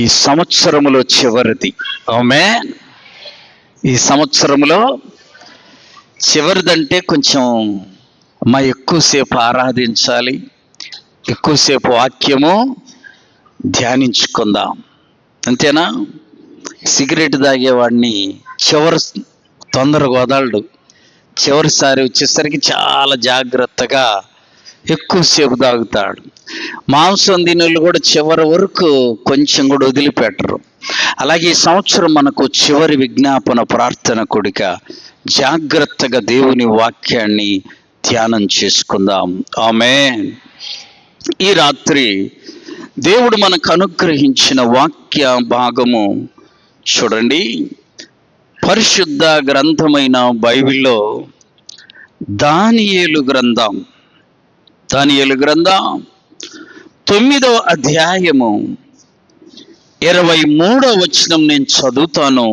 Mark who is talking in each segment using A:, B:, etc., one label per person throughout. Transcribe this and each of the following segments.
A: ఈ సంవత్సరములో చివరిది. ఆమేన్. ఈ సంవత్సరంలో చివరిదంటే కొంచెం ఎక్కువసేపు ఆరాధించాలి, ఎక్కువసేపు వాక్యము ధ్యానించుకుందాం, అంతేనా? సిగరెట్ తాగేవాడిని చివరి తొందరగా వదలడు. చివరిసారి వచ్చేసరికి చాలా జాగ్రత్తగా ఎక్కువసేపు తాగుతాడు. మాంసం తినేళ్ళు కూడా చివరి వరకు కొంచెం కూడా వదిలిపెట్టరు. అలాగే ఈ సంవత్సరం మనకు చివరి విజ్ఞాపన ప్రార్థన కూడిక. జాగ్రత్తగా దేవుని వాక్యాన్ని ధ్యానం చేసుకుందాం. ఆమేన్. ఈ రాత్రి దేవుడు మనకు అనుగ్రహించిన వాక్య భాగము చూడండి. పరిశుద్ధ గ్రంథమైన బైబిల్లో దానియేలు గ్రంథం 9వ అధ్యాయము 23వ వచనం నేను చదువుతాను.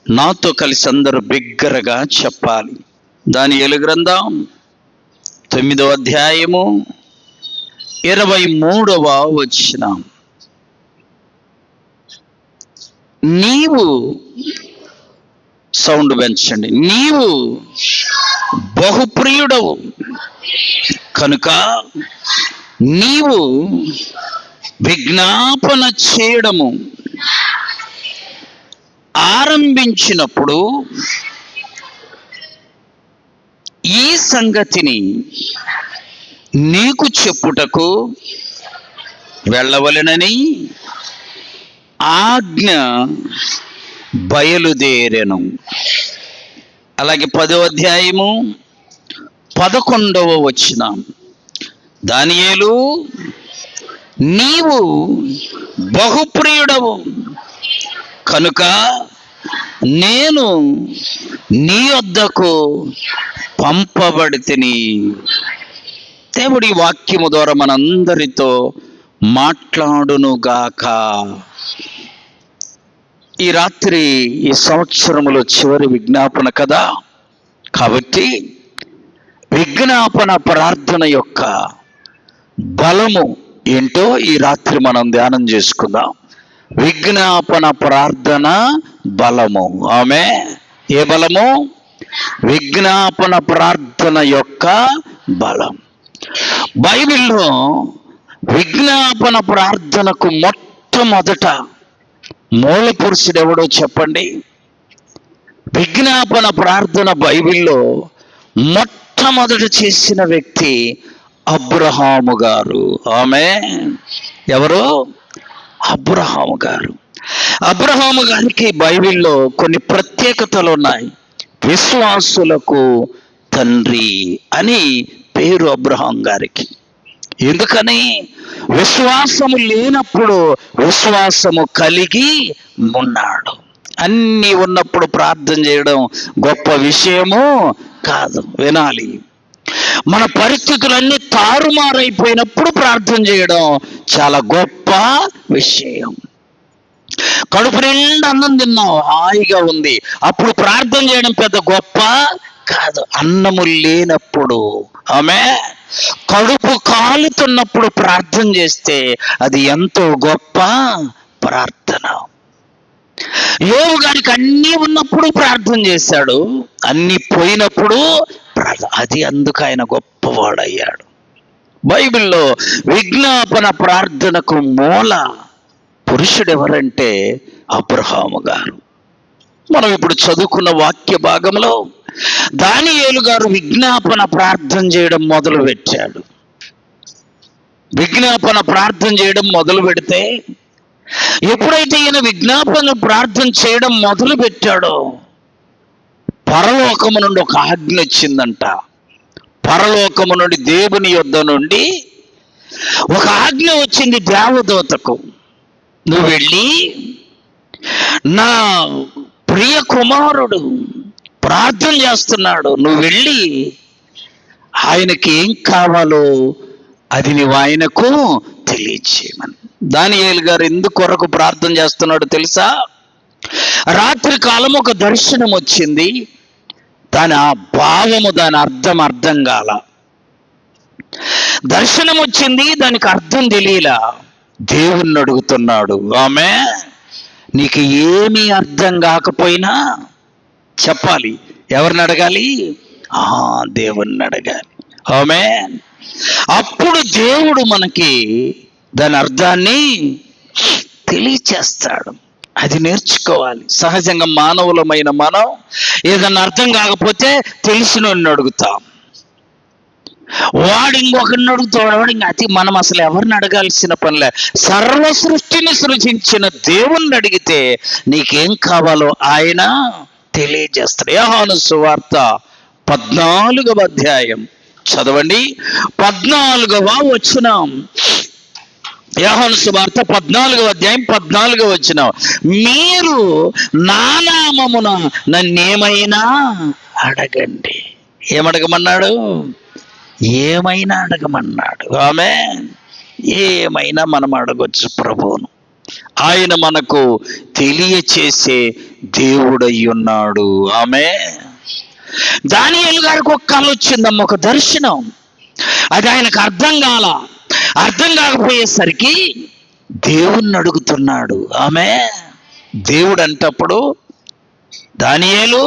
A: నాతో కలిసి అందరూ బిగ్గరగా చెప్పాలి. దానియేలు గ్రంథం 9వ అధ్యాయము 23వ వచనం. నీవు, సౌండ్ పెంచండి, నీవు బహుప్రియుడవు కనుక నీవు విజ్ఞాపన చేయడము ఆరంభించినప్పుడు ఈ సంగతిని నీకు చెప్పుటకు వెళ్ళవలెనని ఆజ్ఞ బయలుదేరెను. అలాగే 10వ అధ్యాయము 11వ వచనం. దానియేలు, నీవు బహుప్రియుడవు కనుక నేను నీ వద్దకు పంపబడితిని. దేవుడి వాక్యము ద్వారా మనందరితో మాట్లాడునుగాక. ఈ రాత్రి ఈ సంవత్సరములో చివరి విజ్ఞాపన కదా, కాబట్టి విజ్ఞాపన ప్రార్థన యొక్క బలము ఏంటో ఈ రాత్రి మనం ధ్యానం చేసుకుందాం. విజ్ఞాపన ప్రార్థన బలము. ఆమె ఏ బలము? విజ్ఞాపన ప్రార్థన యొక్క బలం. బైబిల్లో విజ్ఞాపన ప్రార్థనకు మొట్టమొదట మూల పురుషుడు ఎవడో చెప్పండి? విజ్ఞాపన ప్రార్థన బైబిల్లో మొట్టమొదట చేసిన వ్యక్తి అబ్రహాము గారు. ఆమె ఎవరు? అబ్రహాము గారు. అబ్రహాము గారికి బైబిల్లో కొన్ని ప్రత్యేకతలు ఉన్నాయి. విశ్వాసులకు తండ్రి అని పేరు అబ్రహాం గారికి. ఎందుకని? విశ్వాసము లేనప్పుడు విశ్వాసము కలిగి ఉన్నాడు. అన్నీ ఉన్నప్పుడు ప్రార్థన చేయడం గొప్ప విషయము కాదు. వినాలి. మన పరిస్థితులన్నీ తారుమారైపోయినప్పుడు ప్రార్థన చేయడం చాలా గొప్ప విషయం. కడుపు నిండా అన్నం తిన్నావు, హాయిగా ఉంది, అప్పుడు ప్రార్థన చేయడం పెద్ద గొప్ప కాదు. అన్నము లేనప్పుడు, ఆమె కడుపు కాలుతున్నప్పుడు ప్రార్థన చేస్తే అది ఎంతో గొప్ప ప్రార్థన. యోబు గారికి అన్నీ ఉన్నప్పుడు ప్రార్థన చేశాడు, అన్నీ పోయినప్పుడు అది అందుకు ఆయన గొప్పవాడయ్యాడు. బైబిల్లో విజ్ఞాపన ప్రార్థనకు మూల పురుషుడు ఎవరంటే అబ్రహాము గారు. మనం ఇప్పుడు చదువుకున్న వాక్య భాగంలో దానియేలు గారు విజ్ఞాపన ప్రార్థన చేయడం మొదలు పెట్టాడు. విజ్ఞాపన ప్రార్థన చేయడం మొదలు పెడితే, ఎప్పుడైతే ఈయన విజ్ఞాపన ప్రార్థన చేయడం మొదలు పెట్టాడో పరలోకము నుండి ఒక ఆజ్ఞ వచ్చిందంట. పరలోకము నుండి, దేవుని యొద్ద నుండి ఒక ఆజ్ఞ వచ్చింది దేవదూతకు. నువ్వు వెళ్ళి నా ప్రియ కుమారుడు ప్రార్థన చేస్తున్నాడు, నువ్వు వెళ్ళి ఆయనకి ఏం కావాలో అది నువ్వు ఆయనకు తెలియచేయమని. దానియేలు గారు ఎందుకు కొరకు ప్రార్థన చేస్తున్నాడు తెలుసా? రాత్రి కాలం ఒక దర్శనం వచ్చింది. దాని ఆ భావము, దాని అర్థం కాల. దర్శనం వచ్చింది, దానికి అర్థం తెలియలా. దేవుణ్ణి అడుగుతున్నాడు. ఆమె నీకు ఏమీ అర్థం కాకపోయినా చెప్పాలి. ఎవరిని అడగాలి? దేవుణ్ణి అడగాలి. ఆమె అప్పుడు దేవుడు మనకి దాని అర్థాన్ని తెలియచేస్తాడు. అది నేర్చుకోవాలి. సహజంగా మానవులమైన మనం ఏదన్నా అర్థం కాకపోతే తెలిసినోడిని అడుగుతాం, వాడు ఇంకొకరిని అడుగుతాడు, వాడు ఇంకా మనం అసలు ఎవరిని అడగాల్సిన పనిలే. సర్వ సృష్టిని సృజించిన దేవుణ్ణి అడిగితే నీకేం కావాలో ఆయన తెలియజేస్తాడు. యోహాను సువార్త 14వ అధ్యాయం చదవండి, 14వ వచనం. యోహాను సువార్త 14వ అధ్యాయం 14వ వచనం. మీరు నా నామమున నన్నేమైనా అడగండి. ఏమడగమన్నాడు? ఏమైనా అడగమన్నాడు. ఆమేన్. ఏమైనా మనం అడగొచ్చు ప్రభువును. ఆయన మనకు తెలియచేసే దేవుడై ఉన్నాడు. ఆమేన్. దానియేలు గారికి ఒక కల వచ్చిందమ్మ, ఒక దర్శనం. అది ఆయనకు అర్థం కాకపోయేసరికి దేవుణ్ణి అడుగుతున్నాడు. ఆమేన్. దేవుడు అంటప్పుడు, దానియేలు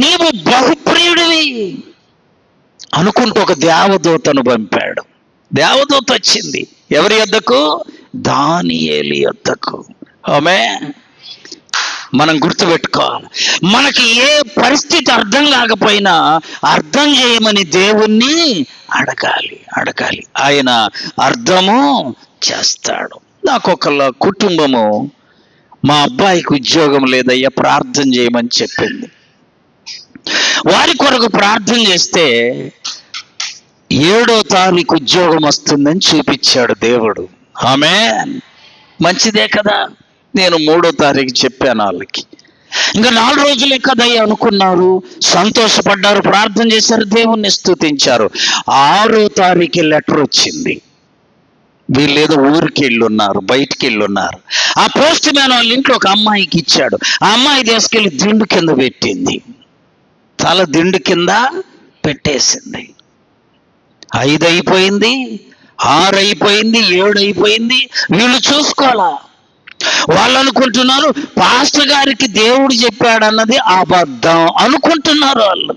A: నీవు బహుప్రియుడివి అనుకుంటూ ఒక దేవదూతను పంపాడు. దేవదూత వచ్చింది ఎవరి యొద్దకు? దానియేలు యొద్దకు. ఆమేన్. మనం గుర్తుపెట్టుకోవాలి, మనకి ఏ పరిస్థితి అర్థం కాకపోయినా అర్థం చేయమని దేవుణ్ణి అడగాలి. ఆయన అర్థము చేస్తాడు. నాకు ఒక కుటుంబము, మా అబ్బాయికి ఉద్యోగం లేదయ్యా ప్రార్థన చేయమని చెప్పింది. వారి కొరకు ప్రార్థన చేస్తే 7వ తారీఖు ఉద్యోగం వస్తుందని చూపించాడు దేవుడు. ఆమేన్. మంచిదే కదా. నేను 3వ తారీఖు చెప్పాను వాళ్ళకి. ఇంకా 4 రోజులే కదయ్యా అనుకున్నారు, సంతోషపడ్డారు, ప్రార్థన చేశారు, దేవుణ్ణి స్తుతించారు. 6వ తారీఖు లెటర్ వచ్చింది. వీళ్ళు ఏదో ఊరికి వెళ్ళున్నారు, బయటికి వెళ్ళున్నారు. ఆ పోస్ట్ మ్యాన్ వాళ్ళ ఇంట్లో ఒక అమ్మాయికి ఇచ్చాడు. ఆ అమ్మాయి తీసుకెళ్ళి దిండు కింద పెట్టింది, తల దిండు కింద పెట్టేసింది. 5 అయిపోయింది, 6 అయిపోయింది, 7 అయిపోయింది. వీళ్ళు చూసుకోవాలా. వాళ్ళు అనుకుంటున్నారు పాస్టర్ గారికి దేవుడు చెప్పాడన్నది అబద్ధం అనుకుంటున్నారు వాళ్ళు.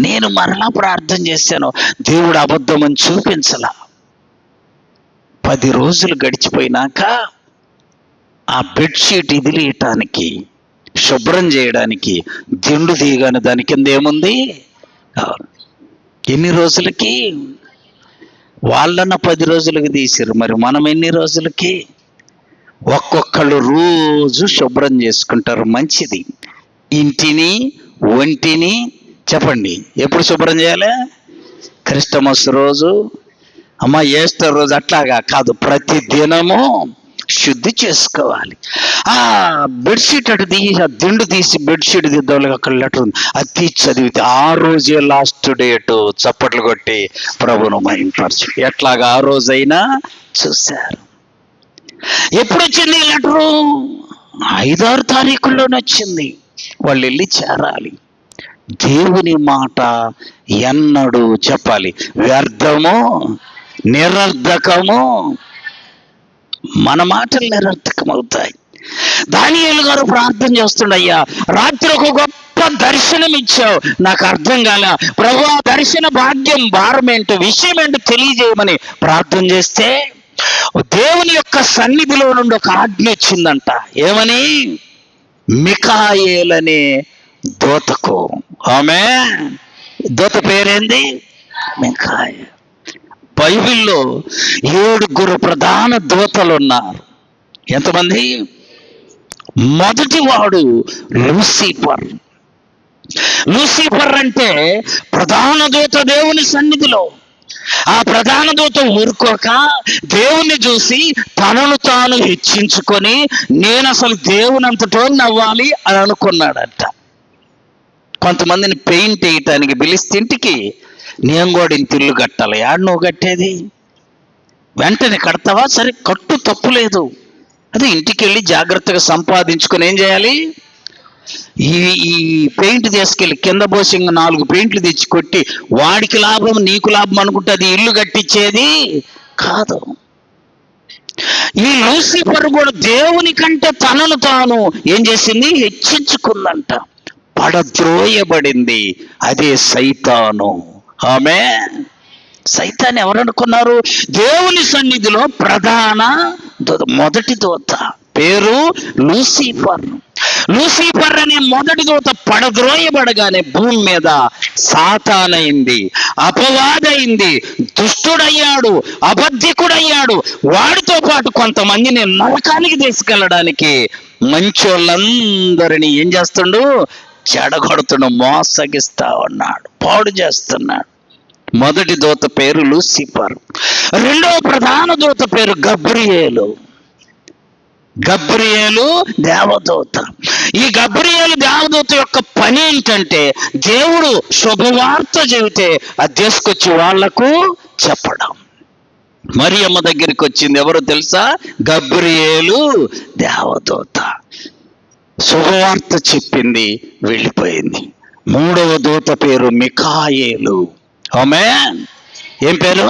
A: నేను మరలా ప్రార్థన చేశాను, దేవుడు అబద్ధం అని చూపించలా. 10 రోజులు గడిచిపోయినాక ఆ బెడ్షీట్ ఇదిలేయటానికి, శుభ్రం చేయడానికి దిండు తీయగానే దాని కింద ఏముంది? ఎన్ని రోజులకి? వాళ్ళన్న 10 రోజులకి తీసిరు, మరి మనం ఎన్ని రోజులకి? ఒక్కొక్కళ్ళు రోజు శుభ్రం చేసుకుంటారు, మంచిది. ఇంటిని, ఒంటిని చెప్పండి ఎప్పుడు శుభ్రం చేయాలి? క్రిస్టమస్ రోజు, ఈస్టర్ రోజు అట్లాగా కాదు, ప్రతి దినము శుద్ధి చేసుకోవాలి. ఆ బెడ్షీట్ అటు తీసి, ఆ దిండు తీసి బెడ్షీట్ దిద్దాలి. అక్కడ లెటర్ ఉంది, అది తీసి చదివితే ఆ రోజే లాస్ట్ డేటు. చప్పట్లు కొట్టి ప్రభును మహిమపరచు. ఎట్లాగా ఆ రోజైనా చూశారు. ఎప్పుడు వచ్చింది ఈ లెటరు? 5-6 తారీఖుల్లోనే వచ్చింది. వాళ్ళు వెళ్ళి చేరాలి. దేవుని మాట ఎన్నడూ చెప్పాలి వ్యర్థము, నిరర్ధకము. మన మాటలు నిరర్థకమవుతాయి. దానియేలు గారు ప్రార్థన చేస్తుండయ్యా, రాత్రి ఒక గొప్ప దర్శనం ఇచ్చావు, నాకు అర్థం కాల ప్రభువా, దర్శన భాగ్యం, భారం ఏంటో, విషయం ఏంటో తెలియజేయమని ప్రార్థన చేస్తే దేవుని యొక్క సన్నిధిలో నుండి ఒక ఆజ్ఞ వచ్చిందంట. ఏమని? మిఖాయేలనే దూతకు. ఆమేన్. దూత పేరేంది? మిఖాయేలు. బైబిల్లో 7 ప్రధాన దూతలు ఉన్నారు. ఎంతమంది? మొదటి వాడు లూసిఫర్. లూసిఫర్ అంటే ప్రధాన దూత దేవుని సన్నిధిలో. ఆ ప్రధాన దూత ఊరుకోక దేవుణ్ణి చూసి తనను తాను హెచ్చించుకొని నేను అసలు దేవుని అంతటోని అవ్వాలి అని అనుకున్నాడట. కొంతమందిని పెయింట్ వేయటానికి పిలిస్తే ఇంటికి, నేను కూడా ఇంత ఇల్లు కట్టాలి. నువ్వు కట్టేది వెంటనే కడతావా? సరే కట్టు, తప్పు లేదు. అదే ఇంటికి వెళ్ళి జాగ్రత్తగా సంపాదించుకొని ఏం చేయాలి? ఈ పెయింట్ తీసుకెళ్ళి కింద పోసి 4 పెయింట్లు తెచ్చి కొట్టి వాడికి లాభం నీకు లాభం అనుకుంటే అది ఇల్లు కట్టించేది కాదు. ఈ లూసిఫర్ కూడా దేవుని కంటే తనను తాను ఏం చేసింది? హెచ్చించుకుందంట, పడద్రోయబడింది. అదే సైతాను. ఆమె సైతాన్ని ఎవరనుకున్నారు? దేవుని సన్నిధిలో ప్రధాన మొదటి దూత, పేరు లూసిఫర్. లూసిఫర్ అనే మొదటి దూత పడద్రోయబడగానే భూమి మీద సాతానైంది, అపవాదైంది, దుష్టుడయ్యాడు, అబద్ధికుడయ్యాడు. వాడితో పాటు కొంతమందిని నరకానికి తీసుకెళ్ళడానికి మంచోళ్ళందరినీ ఏం చేస్తుండు? చెడగొడుతుండు, మోసగిస్తా ఉన్నాడు, పాడు చేస్తున్నాడు. మొదటి దూత పేరు లూసిఫర్. రెండవ ప్రధాన దూత పేరు గబ్రియేలు. గబ్రియేలు దేవదూత. ఈ గబ్రియేలు దేవదూత యొక్క పని ఏంటంటే, దేవుడు శుభవార్త చెబితే అది తీసుకొచ్చి వాళ్లకు చెప్పడం. మరియమ్మ దగ్గరికి వచ్చింది ఎవరో తెలుసా? గబ్రియేలు దేవదూత. శుభవార్త చెప్పింది, వెళ్ళిపోయింది. మూడవ దూత పేరు మిఖాయేలు. ఆమేన్. ఏం పేరు?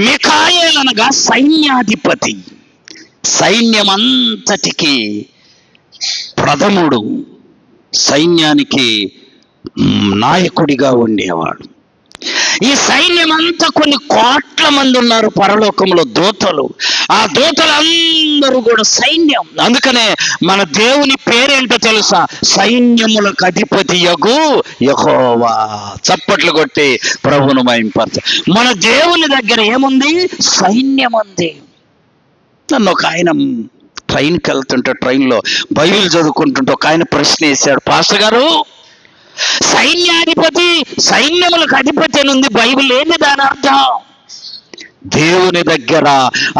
A: మిఖాయేలు అనగా సైన్యాధిపతి, సైన్యమంతటికి ప్రథముడు, సైన్యానికి నాయకుడిగా ఉండేవాడు. ఈ సైన్యమంతా కొన్ని కోట్ల మంది ఉన్నారు పరలోకంలో దూతలు. ఆ దూతలందరూ కూడా సైన్యం. అందుకనే మన దేవుని పేరేంటో తెలుసా? సైన్యములకు అధిపతియగు యెహోవా. చప్పట్లు కొట్టి ప్రభువును మహింపరచు. మన దేవుని దగ్గర ఏముంది? సైన్యం ఉంది. నన్ను ఒక ఆయన ట్రైన్కి వెళ్తుంటే, ట్రైన్లో బైబిల్ చదువుకుంటుంటే ఒక ఆయన ప్రశ్న వేశాడు, పాస్టర్ గారు, సైన్యాధిపతి, సైన్యములకు అధిపతి అని ఉంది, బైబిల్ ఏంది దాని అర్థం? దేవుని దగ్గర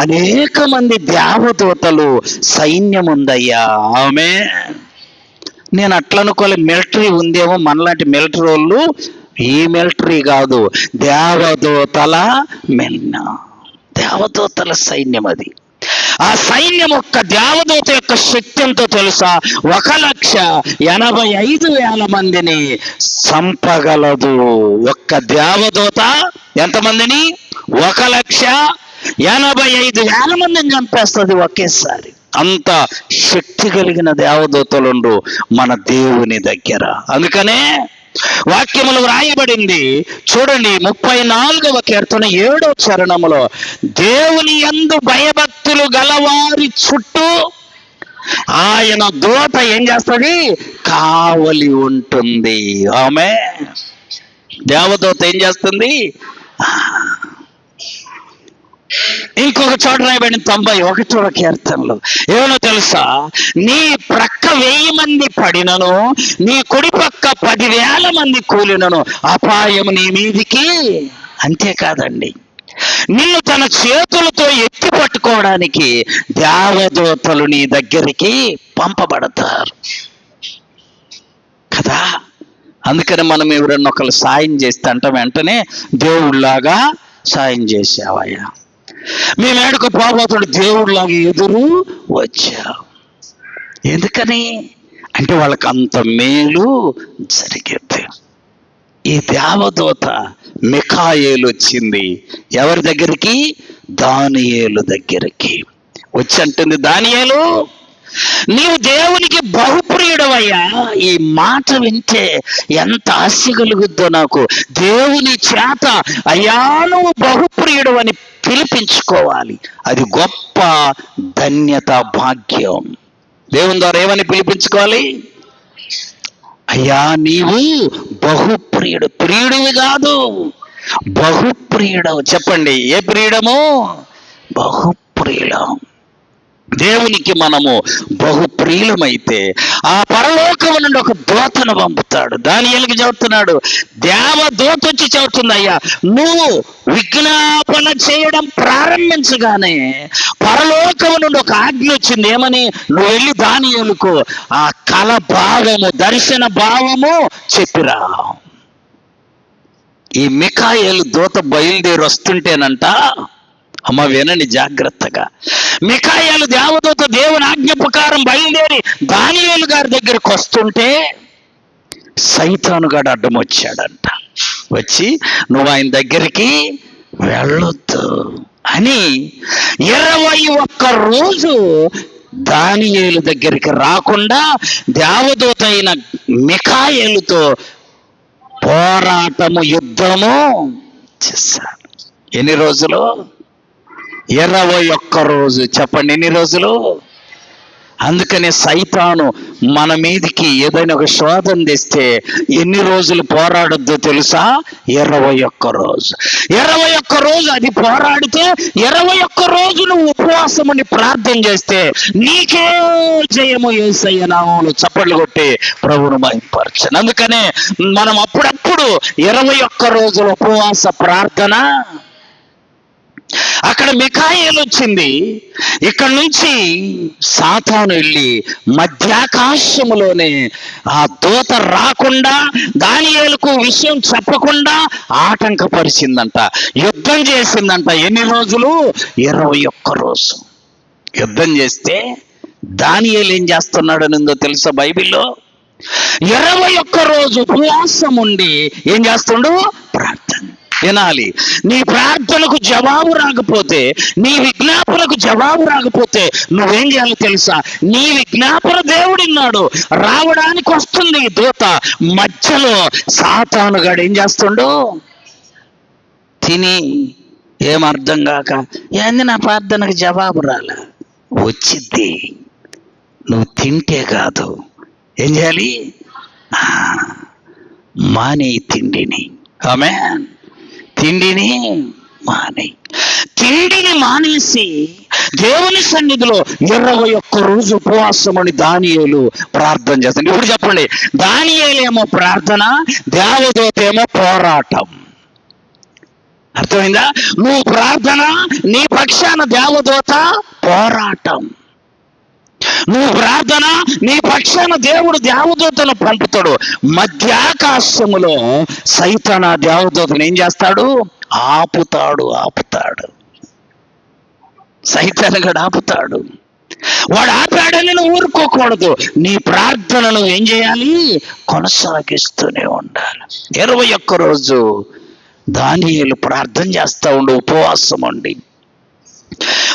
A: అనేక మంది దేవదూతలు, సైన్యం ఉందయ్యా. ఆమె నేను అట్లా అనుకోలే, మిలిటరీ ఉందేమో మనలాంటి మిలిటరీ వాళ్ళు. ఈ మిలిటరీ కాదు, దేవదూతల దేవదూతల సైన్యం అది. ఆ సైన్యం ఒక్క దేవదూత యొక్క శక్తి ఎంతో తెలుసా? 1,85,000 మందిని చంపగలదు. ఒక్క దేవదూత ఎంతమందిని? 1,85,000 మందిని చంపేస్తుంది ఒకేసారి. అంత శక్తి కలిగిన దేవదూతలుండు మన దేవుని దగ్గర. అందుకనే వాక్యములు వ్రాయబడింది చూడండి, 34వ కీర్తన 7వ చరణములో, దేవుని యందు భయభక్తులు గలవారి చుట్టూ ఆయన దూత ఏం చేస్తుంది? కావలి ఉంటుంది. ఆమె దేవదూత ఏం చేస్తుంది? ఇంకొక చోట రాయబడిన 91వ కీర్తనలో ఏమో తెలుసా? నీ ప్రక్క 1000 మంది పడినను, నీ కుడి పక్క 10,000 మంది కూలినను అపాయము నీ మీదికి. అంతేకాదండి, నిన్ను తన చేతులతో ఎత్తి పట్టుకోవడానికి దేవదూతలు నీ దగ్గరికి పంపబడతారు కదా. అందుకని మనం ఎవరన్నా ఒకరు సాయం చేస్తే అంటాం వెంటనే, దేవుళ్ళలాగా సాయం చేసావయ్యా, మేము ఏడుకు పోబోతుడు దేవుడిలాగా ఎదురు వచ్చావు. ఎందుకని అంటే వాళ్ళకి అంత మేలు జరిగింది. ఈ దేవదూత మిఖాయేలు వచ్చింది ఎవరి దగ్గరికి? దానియేలు దగ్గరికి వచ్చి అంటుంది, దానియేలు, నీవు దేవునికి బహుప్రియుడవయ్యా. ఈ మాట వింటే ఎంత ఆశ కలుగుద్దో నాకు. దేవుని చేత అయ్యా నువ్వు బహుప్రియుడు అని పిలిపించుకోవాలి. అది గొప్ప ధన్యత, భాగ్యం. దేవుని ద్వారా ఏమని పిలిపించుకోవాలి? అయ్యా నీవు బహుప్రియుడు. ప్రియుడివి కాదు, బహుప్రియుడవు. చెప్పండి, ఏ ప్రియుడము? బహుప్రియుడం. దేవునికి మనము బహుప్రియులమైతే ఆ పరలోకము నుండి ఒక దూతను పంపుతాడు. దానియేలుకి చెబుతున్నాడు, దేవదూత వచ్చి చెబుతుంది, అయ్యా నువ్వు విజ్ఞాపన చేయడం ప్రారంభించగానే పరలోకము నుండి ఒక ఆజ్ఞ వచ్చింది. ఏమని? నువ్వు వెళ్ళి దానియేలుకు ఆ కల భావము, దర్శన భావము చెప్పిరా. ఈ మిఖాయేలు దూత బయలుదేరి వస్తుంటేనంట, అమ్మ వినండి జాగ్రత్తగా, మిఖాయేలు దేవదూత దేవుని ఆజ్ఞ ప్రకారం బయలుదేరి దానియేలు గారి దగ్గరికి వస్తుంటే సైతానుగాడు అడ్డం వచ్చాడంట. వచ్చి నువ్వు ఆయన దగ్గరికి వెళ్ళొద్దు అని 21 రోజు దానియేలు దగ్గరికి రాకుండా దేవదూత అయిన మిఖాయేలుతో పోరాటము, యుద్ధము చేశారు. ఎన్ని రోజులు? 21 రోజు. చెప్పండి, ఎన్ని రోజులు? అందుకనే సైతాను మన మీదికి ఏదైనా ఒక శోధన తెస్తే ఎన్ని రోజులు పోరాడొద్దో తెలుసా? 21 రోజు. 21 రోజు అది పోరాడితే 21 రోజు నువ్వు ఉపవాసముని ప్రార్థన చేస్తే నీకే జయము యేసయ్య నామములో చప్పట్లు కొట్టి ప్రభువును మహిమపరచను. అందుకనే మనం అప్పుడప్పుడు 21 రోజుల ఉపవాస ప్రార్థన. అక్కడ మిఖాయేలు వచ్చింది, ఇక్కడ నుంచి సాతాను వెళ్ళి మధ్యాకాశములోనే ఆ దూత రాకుండా దానియేలుకు విషయం చెప్పకుండా ఆటంకపరిచిందంట, యుద్ధం చేసిందంట. ఎన్ని రోజులు? 21 రోజు యుద్ధం చేస్తే దానియేలు ఏం చేస్తున్నాడనిందో తెలుసా బైబిల్లో? 21 రోజు ఉపవాసం ఉండి ఏం చేస్తుండు? ప్రార్థన. వినాలి, నీ ప్రార్థనకు జవాబు రాకపోతే, నీ విజ్ఞాపనకు జవాబు రాకపోతే నువ్వేం చేయాలో తెలుసా? నీ విజ్ఞాపన దేవుడిన్నాడు, రావడానికి వస్తుంది దూత. మధ్యలో సాతానుగాడు ఏం చేస్తుండు? తిని ఏం అర్థం కాక, ఏంది నా ప్రార్థనకు జవాబు రాలా? వచ్చిద్ది. నువ్వు తింటే కాదు, ఏం చేయాలి? మానే తిండిని. ఆమేన్. తిండిని మానేయి. తిండిని మానేసి దేవుని సన్నిధిలో 21 రోజు ఉపవాసమని దానియేలు ప్రార్థన చేస్తాడు. ఇప్పుడు చెప్పండి, దానియేలేమో ప్రార్థన, దేవదూత ఏమో పోరాటం. అర్థమైందా? నువ్వు ప్రార్థన, నీ పక్షాన దేవదూత పోరాటం. నువ్వు ప్రార్థన, నీ పక్షాన దేవుడు దేవదూతను పంపుతాడు. మధ్యాకాశములో సైతాను దేవదూతను ఏం చేస్తాడు? ఆపుతాడు. సైతాను గడు ఆపుతాడు. వాడు ఆపాడని నువ్వు ఊరుకోకూడదు. నీ ప్రార్థనను ఏం చేయాలి? కొనసాగిస్తూనే ఉండాలి. 21 రోజు దానియేలు ప్రార్థన చేస్తూ ఉండు, ఉపవాసం ఉండి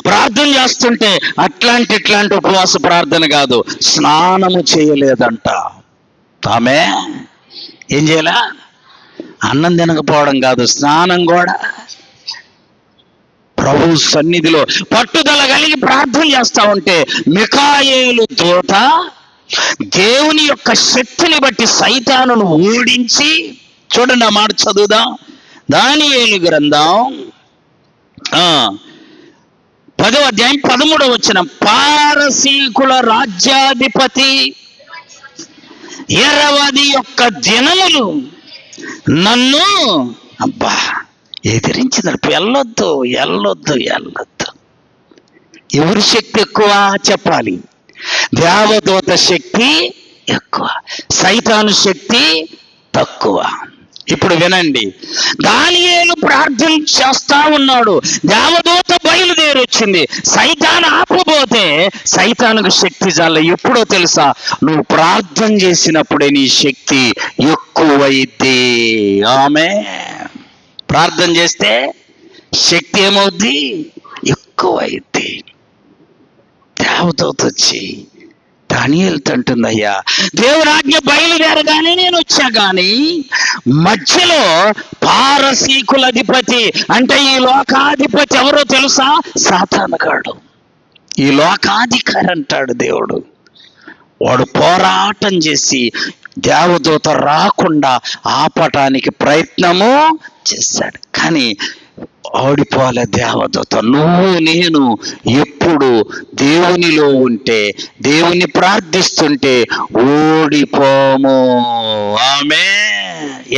A: ప్రార్థన చేస్తుంటే ఇట్లాంటి ఉపవాస ప్రార్థన కాదు, స్నానము చేయలేదంట ఆమె. ఏం చేయాల? అన్నం తినకపోవడం కాదు, స్నానం కూడా. ప్రభు సన్నిధిలో పట్టుదల కలిగి ప్రార్థన చేస్తా ఉంటే మిఖాయేలు దూత దేవుని యొక్క శక్తిని బట్టి సైతానును ఓడించి, చూడండి ఆ మాట చదువుదాం. దానియేలు గ్రంథం 10వ అధ్యాయం 13వ వచనం. పారసీకుల రాజ్యాధిపతి 21 దినములు నన్ను ఎదిరించినప్పుడు వెళ్ళొద్దు. ఎవరి శక్తి ఎక్కువ చెప్పాలి? దేవదూత శక్తి ఎక్కువ, సైతాను శక్తి తక్కువ. ఇప్పుడు వినండి, దానియేలు ప్రార్థన చేస్తా ఉన్నాడు, దేవదూత బయలుదేరి వచ్చింది. సైతాను ఆపబోతే సైతానుకు శక్తి చాల. ఎప్పుడో తెలుసా? నువ్వు ప్రార్థన చేసినప్పుడే నీ శక్తి ఎక్కువైద్ది. ఆమె ప్రార్థన చేస్తే శక్తి ఏమవుద్ది? ఎక్కువైద్ది. దేవదూత వచ్చి దానియేలుతో అంటుంది, అయ్యా దేవురాజ్ఞ బయలుదేరగానే నేను వచ్చా, కానీ మధ్యలో పారసీకుల అధిపతి అంటే ఈ లోకాధిపతి ఎవరో తెలుసా? సాతానుగాడు. ఈ లోకాధికారి అంటాడు దేవుడు. వాడు పోరాటం చేసి దేవదూత రాకుండా ఆపటానికి ప్రయత్నము చేశాడు, కానీ ఓడిపోలే దేవదూత. నువ్వు నేను ఎప్పుడు దేవునిలో ఉంటే, దేవుని ప్రార్థిస్తుంటే ఓడిపోము. ఆమె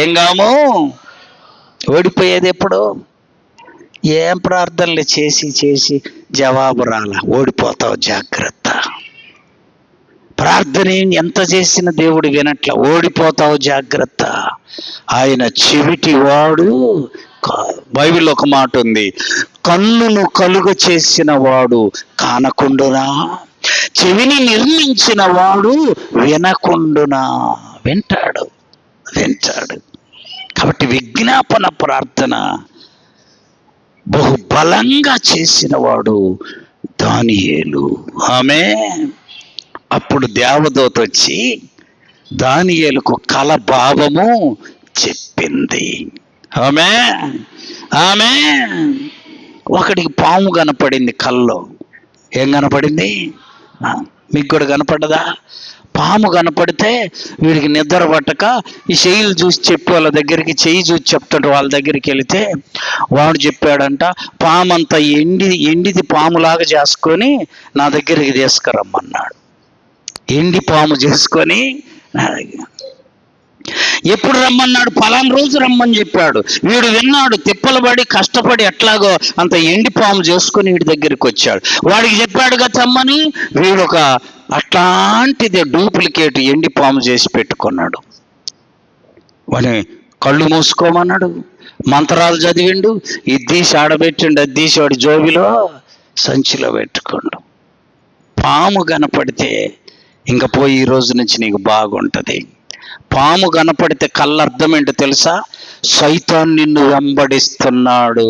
A: ఏం కాము? ఓడిపోయేది ఎప్పుడు? ఏం ప్రార్థనలు చేసి జవాబు రాలా, ఓడిపోతావు, జాగ్రత్త. ప్రార్థన ఎంత చేసిన దేవుడు వినట్ల, ఓడిపోతావు, జాగ్రత్త. ఆయన చెవిటి వాడు. బైబిల్లో ఒక మాట ఉంది, కన్నును కలుగ చేసిన వాడు కానకుండునా, చెవిని నిర్మించిన వాడు వినకుండునా. వింటాడు. కాబట్టి విజ్ఞాపన ప్రార్థన బహుబలంగా చేసినవాడు దానియేలు. ఆమె అప్పుడు దేవదూత వచ్చి దానియేలుకు కల భావము చెప్పింది. ఆమె ఆమె ఒకడికి పాము కనపడింది కల్లో. ఏం కనపడింది? మీకు కూడా కనపడ్డదా? పాము కనపడితే వీడికి నిద్ర పట్టక ఈ చెయ్యిలు చూసి చెప్పి వాళ్ళ దగ్గరికి, చెయ్యి చూసి చెప్తాడు వాళ్ళ దగ్గరికి వెళితే వాడు చెప్పాడంట, పాము అంతా ఎండిది పాములాగా చేసుకొని నా దగ్గరికి తీసుకురమ్మన్నాడు. ఎండి పాము చేసుకొని ఎప్పుడు రమ్మన్నాడు? పలానా రోజు రమ్మని చెప్పాడు. వీడు విన్నాడు, తిప్పలు పడి కష్టపడి ఎట్లాగో అంత ఎండి పాము చేసుకొని వీడి దగ్గరికి వచ్చాడు. వాడికి చెప్పాడుగా తెమ్మని, వీడు ఒక అట్లాంటిదే డూప్లికేట్ ఎండి పాము చేసి పెట్టుకున్నాడు. వాడిని కళ్ళు మూసుకోమన్నాడు, మంత్రాలు చదివిండు, ఇద్దీసి ఆడబెట్టిండు, అద్దీసి వాడి జోబిలో సంచిలో పెట్టుకోండు. పాము కనపడితే ఇంక పోయి ఈ రోజు నుంచి నీకు బాగుంటుంది. పాము కనపడితే కళ్ళ అర్థం ఏంటో తెలుసా? సైతాను నిన్ను వెంబడిస్తున్నాడు.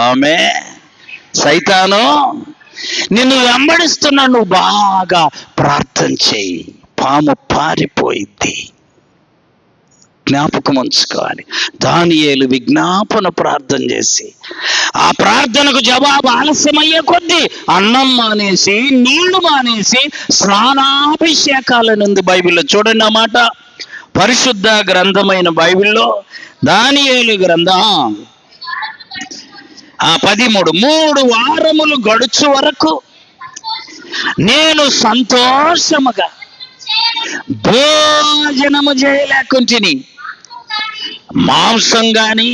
A: ఆమె సైతాను నిన్ను వెంబడిస్తున్నాడు, నువ్వు బాగా ప్రార్థన చేయి, పాము పారిపోయిద్ది. జ్ఞాపకం ఉంచుకోవాలి. దానియేలు విజ్ఞాపన ప్రార్థన చేసి ఆ ప్రార్థనకు జవాబు ఆలస్యమయ్యే కొద్దీ అన్నం మానేసి, నీళ్లు మానేసి స్నానాభిషేకాలను ఉంది బైబిల్లో. చూడండి ఆ మాట, పరిశుద్ధ గ్రంథమైన బైబిల్లో దానియేలు గ్రంథం 13, 3 వారములు గడుచు వరకు నేను సంతోషముగా భోజనము చేయలేకుంటిని. మాంసం గాని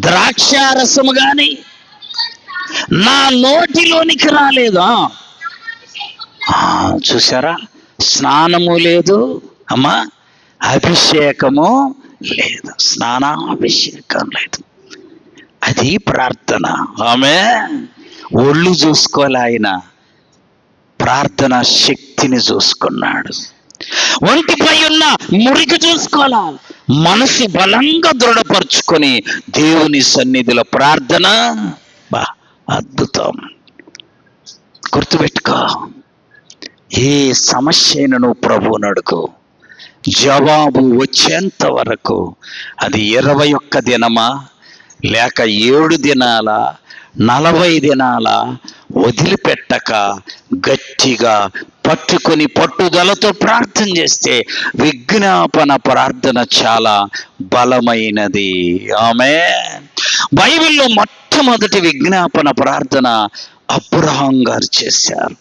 A: ద్రాక్షారసము గాని నా నోటిలోనికి రాలేదు. చూసారా? స్నానము లేదు అమ్మా, అభిషేకము లేదు, స్నానాభిషేకం లేదు. అది ప్రార్థన. ఆమె ఒళ్ళు చూసుకోలే, ఆయన ప్రార్థన శక్తిని చూసుకున్నాడు. ఒంటిపై ఉన్న మురికి చూసుకోవాలా, మనసు బలంగా దృఢపరుచుకొని దేవుని సన్నిధిలో ప్రార్థన. అద్భుతం. గుర్తుపెట్టుకో, ఏ సమస్యను నువ్వు ప్రభువుని అడుగు, జవాబు వచ్చేంత వరకు అది 21 దినమా లేక 7 దినాల 40 దినాల వదిలిపెట్టక గట్టిగా పట్టుకొని పట్టుదలతో ప్రార్థన చేస్తే విజ్ఞాపన ప్రార్థన చాలా బలమైనది. ఆమె బైబిల్లో మొట్టమొదటి విజ్ఞాపన ప్రార్థన అబ్రహాం గారు చేశారు.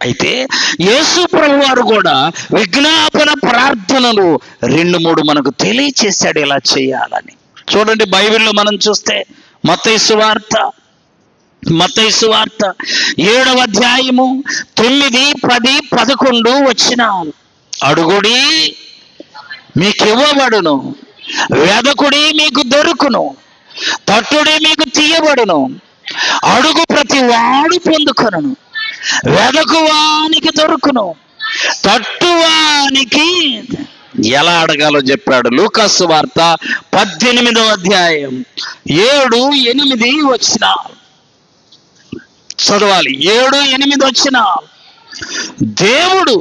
A: అయితే యేసు ప్రభువు వారు కూడా విజ్ఞాపన ప్రార్థనలు 2-3 మనకు తెలియచేశాడు ఎలా చేయాలని. చూడండి బైబిల్లో మనం చూస్తే మత్తయి సువార్త 7వ అధ్యాయము 9, 10, 11 వచనాలు. అడుగుడి మీకు ఇవ్వబడును, వెదకుడి మీకు దొరుకును, తట్టుడి మీకు తీయబడును, అడుగు ప్రతి వాడు పొందుకొనును, వెదకువానికి దొరుకును, తట్టువానికి ఎలా అడగాలో చెప్పాడు. లూకాసు వార్త 18వ అధ్యాయం 7, 8 వచనాలు చదవాలి. 7, 8 వచనాలు. దేవుడు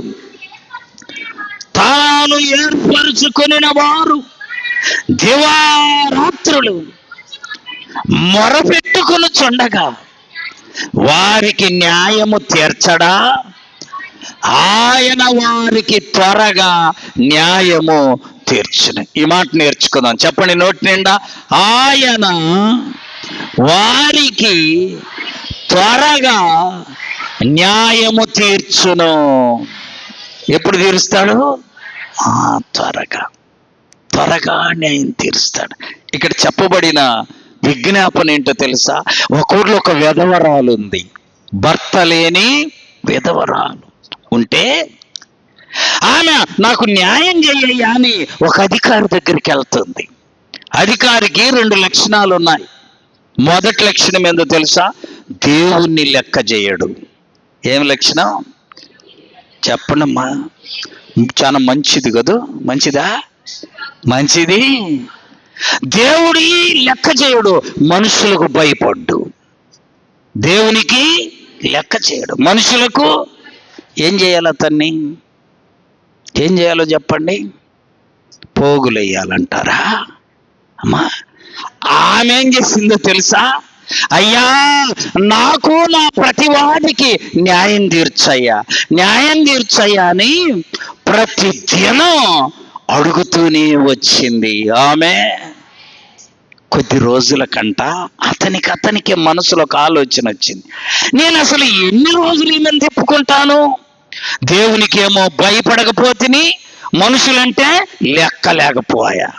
A: తాను ఏర్పరచుకొనిన వారు దివారాత్రులు మొరపెట్టుకొనుచుండగా వారికి న్యాయము తీర్చడా, ఆయన వారికి త్వరగా న్యాయము తీర్చును. ఈ మాట నేర్చుకుందాం, చెప్పండి నోటి నిండా. ఆయన వారికి త్వరగా న్యాయము తీర్చును. ఎప్పుడు తీరుస్తాడు? త్వరగా న్యాయం తీరుస్తాడు. ఇక్కడ చెప్పబడిన విజ్ఞాపన ఏంటో తెలుసా? ఒక ఊర్లో ఒక విధవరాలు ఉంది, భర్త లేని విధవరాలు ఉంటే ఆమె నాకు న్యాయం చేయ్యా అని ఒక అధికారి దగ్గరికి వెళ్తుంది. అధికారికి 2 లక్షణాలు ఉన్నాయి. మొదటి లక్షణం ఏందో తెలుసా? దేవుణ్ణి లెక్క చేయడు. ఏం లక్షణం చెప్పండమ్మా? చాలా మంచిది కదా. మంచిదా? మంచిది. దేవుడి లెక్క చేయడు, మనుషులకు భయపడ్డు. దేవునికి లెక్క చేయడు, మనుషులకు ఏం చేయాలి? అతన్ని ఏం చేయాలో చెప్పండి? పోగులు వేయాలంటారా? అమ్మా, ఆమె ఏం చేసిందో తెలుసా? అయ్యా, నాకు నా ప్రతివాడికి న్యాయం తీర్చయ్యా, న్యాయం తీర్చయ్యా అని ప్రతి దినం అడుగుతూనే వచ్చింది. ఆమె కొద్ది రోజుల కంట అతనికి మనసులో ఒక ఆలోచన వచ్చింది. నేను అసలు ఎన్ని రోజులు ఈమెను తిప్పుకుంటాను? దేవునికి ఏమో భయపడకపోతిని, మనుషులంటే లెక్క లేకపోయా.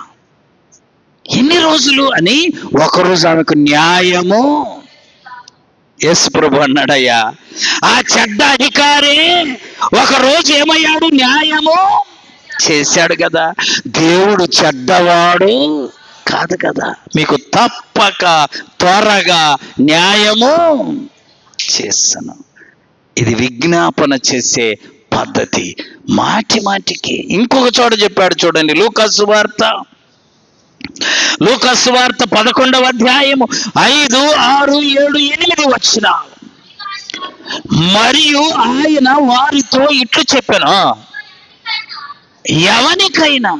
A: ఎన్ని రోజులు అని ఒకరోజు ఆమెకు న్యాయము, యేసు ప్రభు అన్నాడయ్యా, ఆ చెడ్డ అధికారి ఒకరోజు ఏమయ్యాడు? న్యాయము చేశాడు కదా. దేవుడు చెడ్డవాడు కాదు కదా, మీకు తప్పక త్వరగా న్యాయము చేస్తాను. ఇది విజ్ఞాపన చేసే పద్ధతి. మాటి మాటికి ఇంకొక చోట చెప్పాడు చూడండి, లూకాసు వార్త 11వ అధ్యాయము 5, 6, 7, 8 వచనాలు. మరియు ఆయన వారితో ఇట్లు చెప్పెను, ఎవనికైనా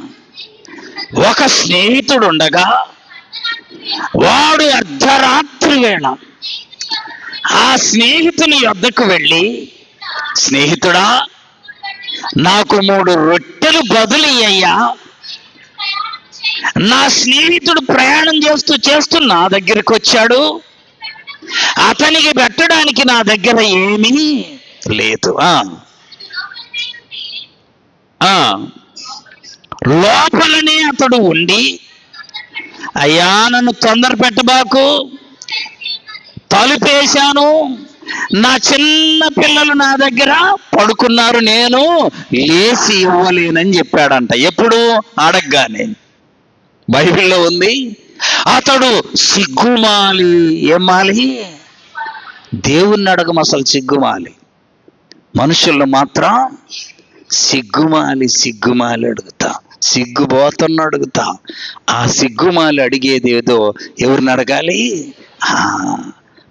A: ఒక స్నేహితుడు ఉండగా వాడు అర్ధరాత్రి వేళ ఆ స్నేహితుని యొద్దకు వెళ్ళి, స్నేహితుడా, నాకు 3 రొట్టెలు బదులు అయ్యా, నా స్నేహితుడు ప్రయాణం చేస్తూ నా దగ్గరికి వచ్చాడు, అతనికి పెట్టడానికి నా దగ్గర ఏమీ లేదు. లోపలనే అతడు ఉండి, అయ్యా నన్ను తొందర పెట్టబాకు, తలుపేశాను, నా చిన్న పిల్లలు నా దగ్గర పడుకున్నారు, నేను లేచి ఇవ్వలేనని చెప్పాడంట. ఎప్పుడు? అడగగానే. బైబిల్లో ఉంది, అతడు సిగ్గుమాలి. ఏమాలి? దేవుణ్ణి అడగం అసలు సిగ్గుమాలి, మనుషులను మాత్రం సిగ్గుమాలి అడుగుతా, సిగ్గుబోతున్న అడుగుతా. ఆ సిగ్గుమాలి అడిగేది ఏదో ఎవరిని అడగాలి?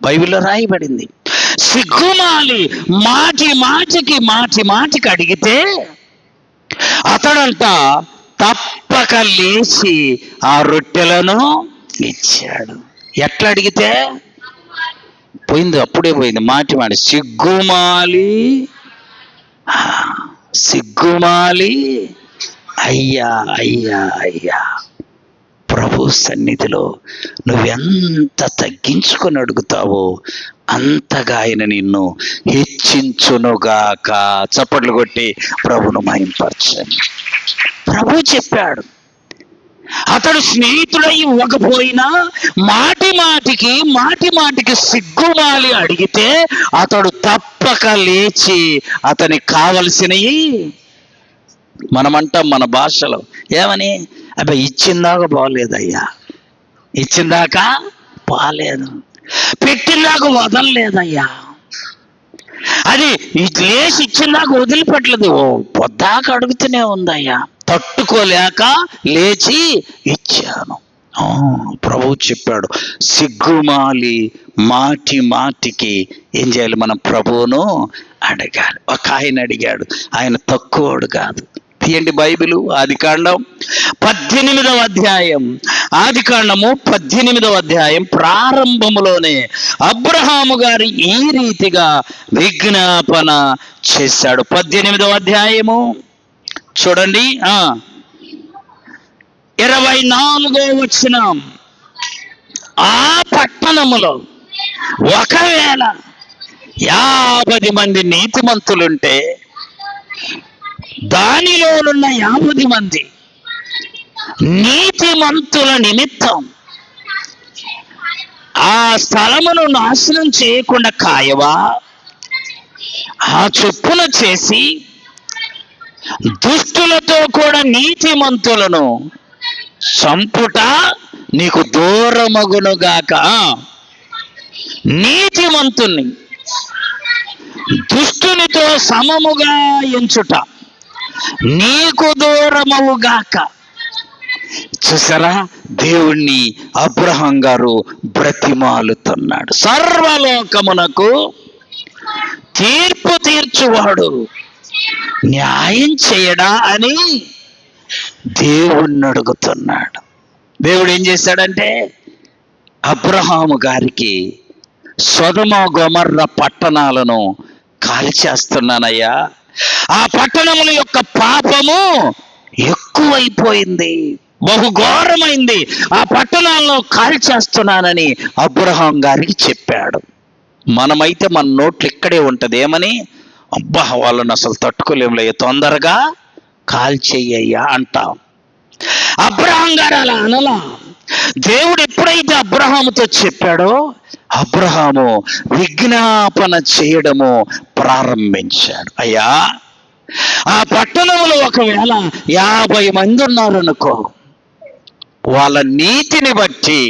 A: బైబిల్లో రాయబడింది. సిగ్గుమాలి మాటికి అడిగితే అతడంట తప్పక లేచి ఆ రొట్టెలను ఇచ్చాడు. ఎట్లా అడిగితే? పోయింది, అప్పుడే పోయింది. మాటి సిగ్గుమాలి అయ్యా. ప్రభు సన్నిధిలో నువ్వెంత తగ్గించుకొని అడుగుతావో అంతగా ఆయన నిన్ను హెచ్చించునుగాక. చప్పట్లు కొట్టి ప్రభును మహింపరచండి. ప్రభు చెప్పాడు, అతడు స్నేహితుడై ఇవ్వకపోయినా మాటిమాటికి సిగ్గుమాలి అడిగితే అతడు తప్పక లేచి అతనికి కావలసినవి, మనమంటాం మన భాషలో ఏమని, అబ్బాయి ఇచ్చిందాక బాగోలేదయ్యా, ఇచ్చిందాక బాలేదు, పెట్టిందాక వదలలేదయ్యా, అది లేచి ఇచ్చిందాక వదిలిపెట్టలేదు, పొద్దాక అడుగుతూనే ఉందయ్యా, తట్టుకోలేక లేచి ఇచ్చాను. ప్రభు చెప్పాడు, సిగ్గుమాలి మాటికి ఏం చేయాలి? మనం ప్రభువును అడగాలి. ఒక ఆయన అడిగాడు, ఆయన తక్కువడు కాదు. తీయండి బైబిలు, ఆదికాండం 18వ అధ్యాయం. ఆదికాండము 18వ అధ్యాయం ప్రారంభములోనే అబ్రహాము గారు ఈ రీతిగా విజ్ఞాపన చేశాడు. 18వ అధ్యాయము చూడండి, 24వ వచనం. ఆ పట్టణములో ఒకవేళ 50 మంది నీతిమంతులుంటే దానిలోనున్న 50 మంది నీతిమంతుల నిమిత్తం ఆ స్థలమును నాశనం చేయకుండా కాయవా? ఆ చొప్పున చేసి దుష్టులతో కూడా నీతిమంతులను చంపుట నీకు దూరమగునుగాక. నీతిమంతుని దుష్టునితో సమముగా ఎంచుట నీకు దూరమవుగాక. చూసారా, దేవుణ్ణి అబ్రహాం గారు బ్రతిమాలుతున్నాడు. సర్వలోకమునకు తీర్పు తీర్చువాడు న్యాయం చేయడా అని దేవుణ్ణి అడుగుతున్నాడు. దేవుడు ఏం చేశాడంటే అబ్రహాము గారికి సొదొమ గొమొర్రా పట్టణాలను కాల్చేస్తున్నానయ్యా, ఆ పట్టణముల యొక్క పాపము ఎక్కువైపోయింది, బహుఘోరమైంది, ఆ పట్టణాలను కాల్చేస్తున్నానని అబ్రహాం గారికి చెప్పాడు. మనమైతే మన నోట్లు ఇక్కడే ఉంటది, ఏమని? అబ్బా వాళ్ళని అసలు తట్టుకోలేములే, తొందరగా కాల్చేయ్యా అంటాం. అబ్రహాం గారు అలా అనలా. దేవుడు ఎప్పుడైతే అబ్రహాముతో చెప్పాడో అబ్రహాము విజ్ఞాపన చేయడము ప్రారంభించాడు. అయ్యా, ఆ పట్టణంలో ఒకవేళ 50 మంది ఉన్నారనుకో, వాళ్ళ నీతిని బట్టి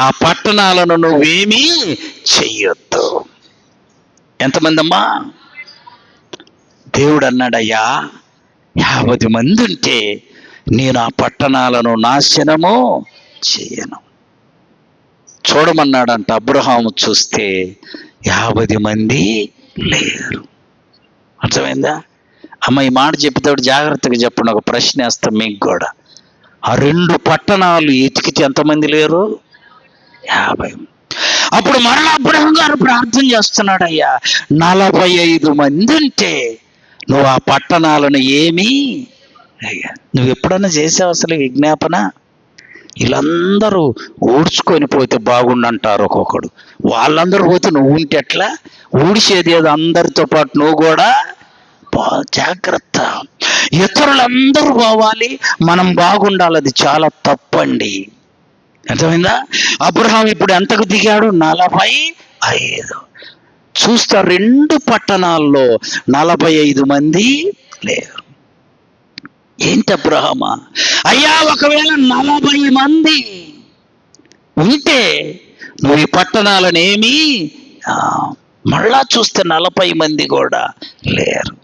A: ఆ పట్టణాలను నువ్వేమీ చెయ్యొద్దు. ఎంతమంది అమ్మా? దేవుడు అన్నాడయ్యా, 50 మంది ఉంటే నేను ఆ పట్టణాలను నాశనము చేయను. చూడమన్నాడంట. అబ్రహాము చూస్తే 50 మంది లేరు. అర్థమైందా అమ్మ? ఈ మాట చెప్పేటప్పుడు జాగ్రత్తగా చెప్పండి. ఒక ప్రశ్న వేస్తాం మీకు కూడా. ఆ 2 పట్టణాలు ఎతికితే ఎంతమంది లేరు? 50. అప్పుడు మరలా అబ్రహాం గారు ప్రార్థన చేస్తున్నాడు, అయ్యా 45 మంది ఉంటే నువ్వు ఆ పట్టణాలను ఏమీ, అయ్యా నువ్వు ఎప్పుడన్నా చేసావు అసలు విజ్ఞాపన? వీళ్ళందరూ ఊడ్చుకొని పోతే బాగుండంటారు ఒక్కొక్కడు. వాళ్ళందరూ పోతే నువ్వు ఉంటే ఎట్లా? ఊడిసేది ఏదో అందరితో పాటు నువ్వు కూడా జాగ్రత్త. ఇతరులందరూ పోవాలి, మనం బాగుండాలి, అది చాలా తప్పండి. అర్థమైందా? అబ్రహాం ఇప్పుడు ఎంతకు దిగాడు? 45. చూస్తా 2 పట్టణాల్లో 45 మంది లేరు. ఏంటి అబ్రహామా? అయ్యా ఒకవేళ 40 మంది ఉంటే నువ్వు ఈ పట్టణాలను ఏమీ, మళ్ళా చూస్తే 40 మంది కూడా లేరు.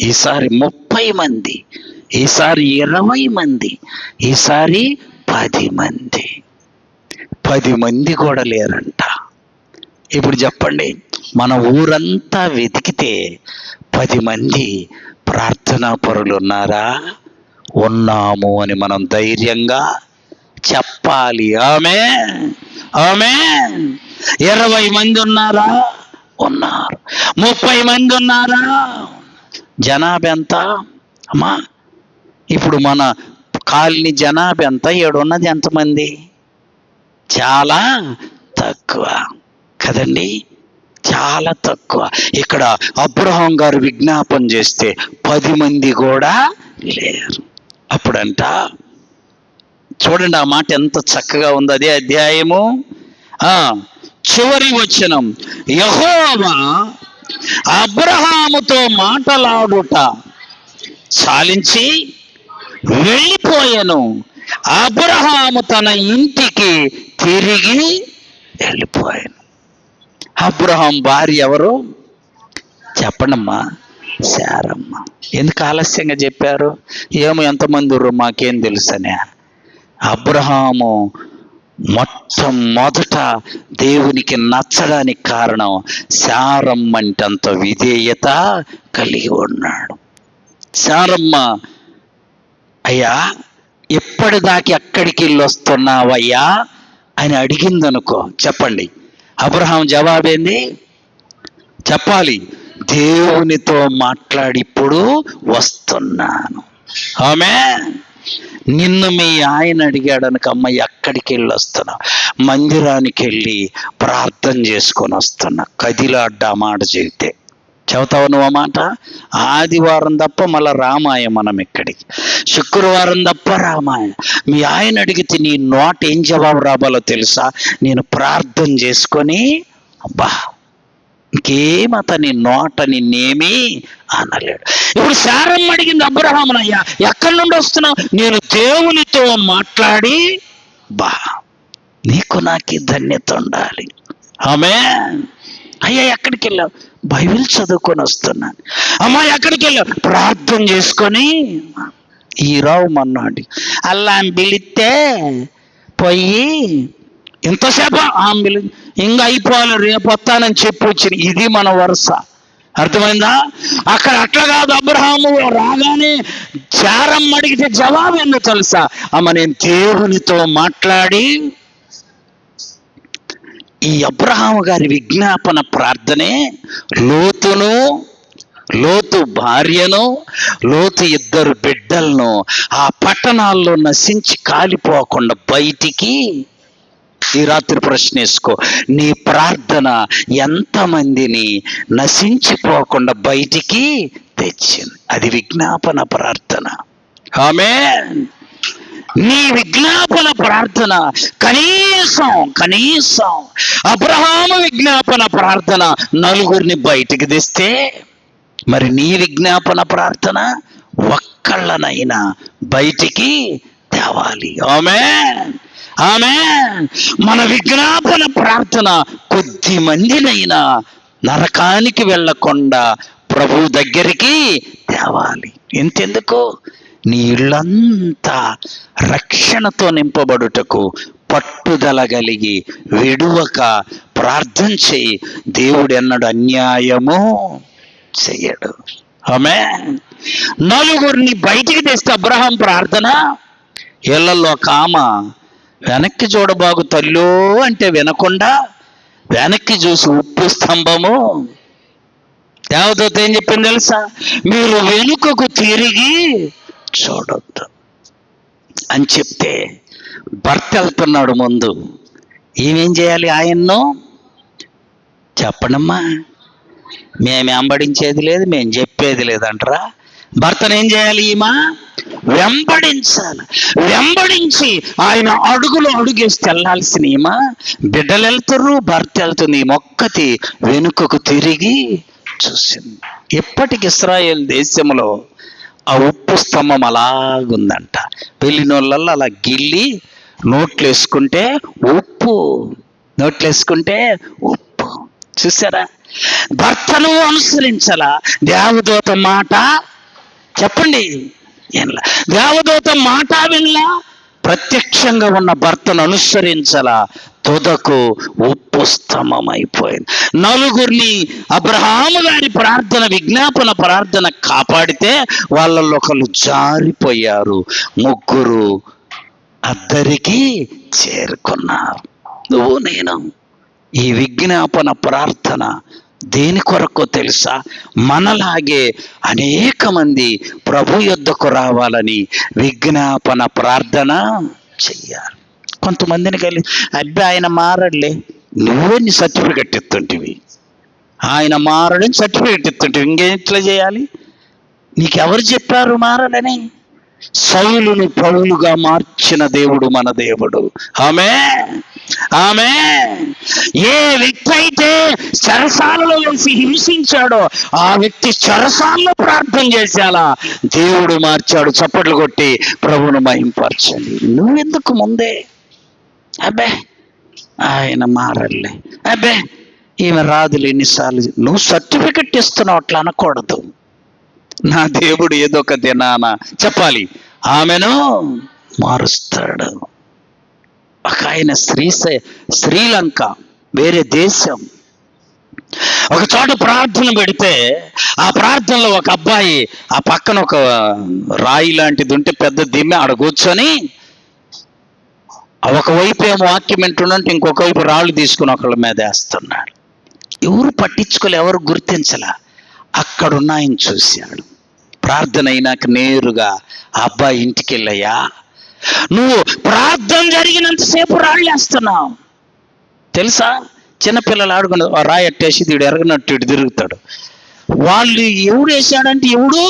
A: ఈసారి 30 మంది, ఈసారి 20 మంది, ఈసారి 10 మంది. 10 మంది కూడా లేరంట. ఇప్పుడు చెప్పండి, మన ఊరంతా వెతికితే 10 మంది ప్రార్థనా పరులు ఉన్నారా? ఉన్నాము అని మనం ధైర్యంగా చెప్పాలి. ఆమేన్, ఆమేన్. 20 మంది ఉన్నారా? ఉన్నారు. 30 మంది ఉన్నారా? జనాభా ఎంత అమ్మా? ఇప్పుడు మన కాలనీ జనాభా ఎంత? 7 ఉన్నది ఎంతమంది? చాలా తక్కువ కదండి, చాలా తక్కువ. ఇక్కడ అబ్రహాం గారు విజ్ఞాపన చేస్తే 10 మంది కూడా లేరు. అప్పుడంట చూడండి ఆ మాట ఎంత చక్కగా ఉంది. అదే అధ్యాయము చివరి వచనం, యెహోవా అబ్రహాముతో మాటలాడుట చాలించి వెళ్ళిపోయాను, అబ్రహాము తన ఇంటికి తిరిగి వెళ్ళిపోయాను. అబ్రహాం భార్య ఎవరు చెప్పండమ్మా? శారమ్మ. ఎందుకు ఆలస్యంగా చెప్పారు? ఏమో ఎంతమంది ఉర్రు మాకేం తెలుసనే. అబ్రహాము మొట్టమొదట దేవునికి నచ్చడానికి కారణం శారమ్మ అంటే అంత విధేయత కలిగి ఉన్నాడు. శారమ్మ, అయ్యా ఎప్పటిదాకా ఎక్కడికి వెళ్ళి వస్తున్నావయ్యా అని అడిగిందనుకో, చెప్పండి అబ్రహాం జవాబేంది? చెప్పాలి, దేవునితో మాట్లాడి ఇప్పుడు వస్తున్నాను. ఆమేన్. నిన్ను మీ ఆయన అడిగాడు అనుకమ్మ, ఎక్కడికి వెళ్ళి వస్తున్నా? మందిరానికి వెళ్ళి ప్రార్థన చేసుకొని వస్తున్నా. కదిలాడ్డా మాట చెబితే చెబుతావు నువ్వు ఆ మాట? ఆదివారం తప్ప మళ్ళా రామాయణ మనం ఇక్కడికి, శుక్రవారం తప్ప రామాయణ. మీ ఆయన అడిగితే నీ నోట ఏం జవాబు రావాలో తెలుసా? నేను ప్రార్థన చేసుకొని, అబ్బా ఇంకేమత నీ నోట నిన్నేమీ అనలేడు. ఇప్పుడు శారమ్మ అడిగింది అబ్రహామునయ్యా ఎక్కడి నుండి వస్తున్నావు? నేను దేవునితో మాట్లాడి, బా నీకు నాకు ధన్యత ఉండాలి. ఆమేన్. అయ్యా ఎక్కడికి వెళ్ళావు? బైబిల్ చదువుకొని వస్తున్నాను. అమ్మా ఎక్కడికి వెళ్ళావు? ప్రార్థన చేసుకొని. ఈ రావు మన్నాడు అల్లా పిలిస్తే పోయి ఇంతసేపు ఆమె ఇంకా అయిపోవాలి రేపు వస్తానని చెప్పి వచ్చింది. ఇది మన వరుస. అర్థమైందా? అక్కడ అట్లా కాదు. అబ్రహాము రాగానే చారమ్మ అడిగితే జవాబు ఎందుకు తెలుసా? అమ్మ నేను దేవునితో మాట్లాడి ఈ అబ్రహాము గారి విజ్ఞాపన ప్రార్థనే లోతు భార్యను, లోతు 2 బిడ్డలను ఆ పట్టణాల్లో నశించి కాలిపోకుండా బయటికి. ఈ రాత్రి ప్రశ్నేసుకో, నీ ప్రార్థన ఎంతమందిని నశించిపోకుండా బయటికి తెచ్చింది? అది విజ్ఞాపన ప్రార్థన. ఆమేన్. నీ విజ్ఞాపన ప్రార్థన కనీసం అబ్రహాము విజ్ఞాపన ప్రార్థన 4 బయటికి తెస్తే, మరి నీ విజ్ఞాపన ప్రార్థన ఒక్కళ్ళనైనా బయటికి తేవాలి. ఆమేన్. మన విజ్ఞాపన ప్రార్థన కొద్ది మందినైనా నరకానికి వెళ్ళకుండా ప్రభు దగ్గరికి తేవాలి. ఎంతెందుకు? నీ ఇళ్ళంతా రక్షణతో నింపబడుటకు పట్టుదల కలిగి విడువక ప్రార్థన చేయి. దేవుడు ఎన్నడు అన్యాయము చెయ్యడు. ఆమేన్. 4 బయటికి తెస్తే అబ్రహాం ప్రార్థన. ఇళ్లలో ఒక ఆమె వెనక్కి చూడబాగు తల్లో అంటే వినకుండా వెనక్కి చూసి ఉప్పు స్తంభము. దేవదూత ఏం చెప్పింది తెలుసా? మీరు వెనుకకు తిరిగి చూడొద్దు అని చెప్తే భర్త వెళ్తున్నాడు ముందు. ఏమేం చేయాలి? ఆయన్ను చెప్పండమ్మా. మేము వెంబడించేది లేదు, మేము చెప్పేది లేదంటారా? భర్తను ఏం చేయాలి? ఈమె వెంబడించి ఆయన అడుగులో అడుగేసి వెళ్ళాల్సిన ఈమె బిడ్డలు వెళ్తుర్రు, భర్త వెళ్తుంది. ఈ మొక్కతి వెనుకకు తిరిగి చూసింది. ఇప్పటికి ఇశ్రాయేల్ దేశంలో ఆ ఉప్పు స్తంభం అలాగుందంట. వెళ్ళినోళ్ళల్లో అలా గిల్లి నోట్లేసుకుంటే ఉప్పు. చూసారా? భర్తను అనుసరించాల. దేవదూత మాట చెప్పండి, దేవదూత మాట వినలా, ప్రత్యక్షంగా ఉన్న భర్తను అనుసరించాలా. తుదకు ఉప్పు స్తంభం అయిపోయింది. 4 అబ్రహాము గారి ప్రార్థన, విజ్ఞాపన ప్రార్థన కాపాడితే వాళ్ళల్లో ఒకళ్ళు జారిపోయారు, 3 అద్దరికి చేరుకున్నారు. నువ్వు నేను ఈ విజ్ఞాపన ప్రార్థన దేని కొరకు తెలుసా? మనలాగే అనేక మంది ప్రభు యొద్దకు రావాలని విజ్ఞాపన ప్రార్థన చెయ్యాలి. కొంతమందిని కలిసి అబ్బాయి ఆయన మారడులే, నువ్వే నీ సర్టిఫికెట్ ఇస్తుంటివి, ఆయన మారడని సర్టిఫికెట్ ఇస్తుంటివి, ఇంకెట్లా చేయాలి? నీకెవరు చెప్పారు మారడని? సౌలును పౌలుగా మార్చిన దేవుడు మన దేవుడు. ఆమేన్. ఏ వ్యక్తి అయితే చెరసాలలో వేసి హింసించాడో ఆ వ్యక్తి చెరసాలలో ప్రార్థన చేశాలా, దేవుడు మార్చాడు. చప్పట్లు కొట్టి ప్రభువును మహింపరచండి. నువ్వెందుకు ముందే అబ్బే ఆయన మారలే, అబ్బే ఈమె రాదులు, ఎన్నిసార్లు నువ్వు సర్టిఫికెట్ ఇస్తున్నావు, అట్లా అనకూడదు. నా దేవుడు ఏదో ఒక దినాన చెప్పాలి, ఆమెను మారుస్తాడు. ఒక ఆయన శ్రీలంక వేరే దేశం ఒక చోట ప్రార్థన పెడితే ఆ ప్రార్థనలో ఒక అబ్బాయి ఆ పక్కన ఒక రాయి లాంటిది ఉంటే పెద్ద దిమ్మె ఆడ కూర్చొని ఒకవైపు ఏమో వాక్యం వింటుండంటే ఇంకొక వైపు రాళ్ళు తీసుకుని ఒకళ్ళ మీద వేస్తున్నాడు. ఎవరు పట్టించుకోలే, ఎవరు గుర్తించలా. అక్కడున్న ఆయన చూశాడు. ప్రార్థన అయినాక నేరుగా ఆ అబ్బాయి ఇంటికి వెళ్ళయ్యా, నువ్వు ప్రార్థన జరిగినంతసేపు రాళ్ళు వేస్తున్నావు తెలుసా? చిన్నపిల్లలు ఆడుకుని రాయట్టేసి వీడు ఎరగనట్టు ఇటు తిరుగుతాడు. వాళ్ళు ఎవడు వేసాడంటే ఎవడు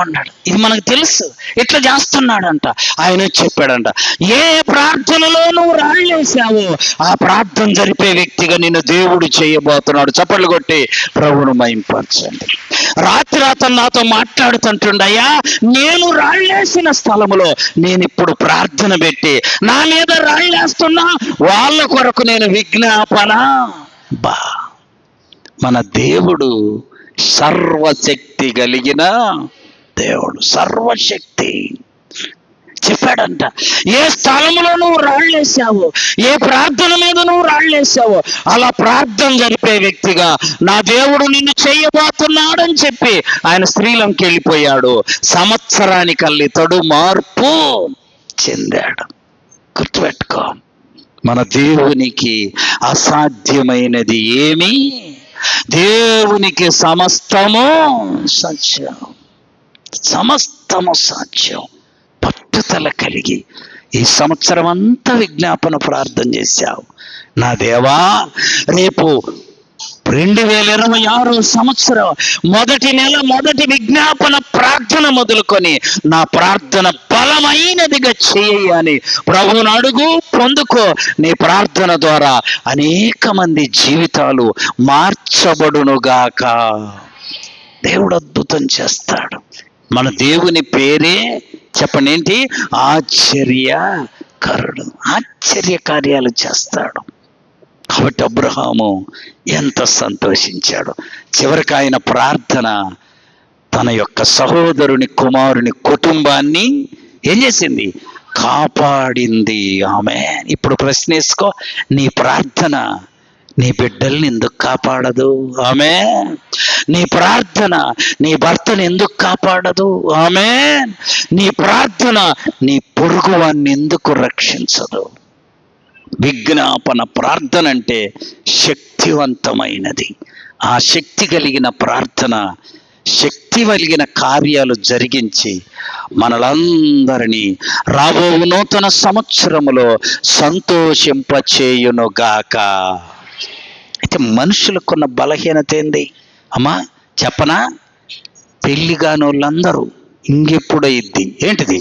A: అన్నాడు. ఇది మనకు తెలుసు, ఇట్లా చేస్తున్నాడంట. ఆయన చెప్పాడంట, ఏ ప్రార్థనలో నువ్వు రాళ్ళేసావో ఆ ప్రార్థన జరిపే వ్యక్తిగా నిన్ను దేవుడు చేయబోతున్నాడు. చప్పట్లు కొట్టి ప్రభువును మహింపరచండి. రాత్రి అతను నాతో మాట్లాడుతుంటుండయ్యా, నేను రాళ్ళేసిన స్థలములో నేను ఇప్పుడు ప్రార్థన పెట్టి నా మీద రాళ్ళేస్తున్నా, వాళ్ళ కొరకు నేను విజ్ఞాపన. మన దేవుడు సర్వశక్తి కలిగిన దేవుడు, సర్వశక్తి. చెప్పాడంట, ఏ స్థలంలో నువ్వు రాళ్ళేసావో, ఏ ప్రార్థన మీద నువ్వు రాళ్ళేసావో అలా ప్రార్థన జరిపే వ్యక్తిగా నా దేవుడు నిన్ను చేయబోతున్నాడని చెప్పి ఆయన శ్రీలంకి వెళ్ళిపోయాడు. సంవత్సరానికల్లి ఇతడు మార్పు చెందాడు. గుర్తుపెట్టుకో, మన దేవునికి అసాధ్యమైనది ఏమీ, దేవునికి సమస్తము సత్యం, సమస్తము సాధ్యం. పట్టుదల కలిగి ఈ సంవత్సరం అంతా విజ్ఞాపన ప్రార్థన చేశావు. నా దేవా, రేపు 2026 సంవత్సరం మొదటి నెల మొదటి విజ్ఞాపన ప్రార్థన మొదలుకొని నా ప్రార్థన బలమైనదిగా చేయి అని ప్రభువుని అడుగు, పొందుకో. నీ ప్రార్థన ద్వారా అనేక మంది జీవితాలు మార్చబడునుగాక. దేవుడు అద్భుతం చేస్తాడు. మన దేవుని పేరే చెప్పండి ఏంటి? ఆశ్చర్యకరుడు. ఆశ్చర్య కార్యాలు చేస్తాడు. కాబట్టి అబ్రహాము ఎంత సంతోషించాడు. చివరికి ఆయన ప్రార్థన తన యొక్క సహోదరుని కుమారుని కుటుంబాన్ని ఏం చేసింది? కాపాడింది. ఆమె ఇప్పుడు ప్రశ్న వేసుకో, నీ ప్రార్థన నీ బిడ్డల్ని ఎందుకు కాపాడదు? ఆమె నీ ప్రార్థన నీ భర్తను ఎందుకు కాపాడదు? ఆమె నీ ప్రార్థన నీ పొరుగువాన్ని ఎందుకు రక్షించదు? విజ్ఞాపన ప్రార్థన అంటే శక్తివంతమైనది. ఆ శక్తి కలిగిన ప్రార్థన శక్తి కలిగిన కార్యాలు జరిగించి మనలందరినీ రాబో నూతన సంవత్సరములో సంతోషింపచేయునుగాక. అయితే మనుషులకున్న బలహీనత ఏంది అమ్మా చెప్పనా? పెళ్లి కాని వాళ్ళందరూ ఇంకెప్పుడైద్ది ఏంటిది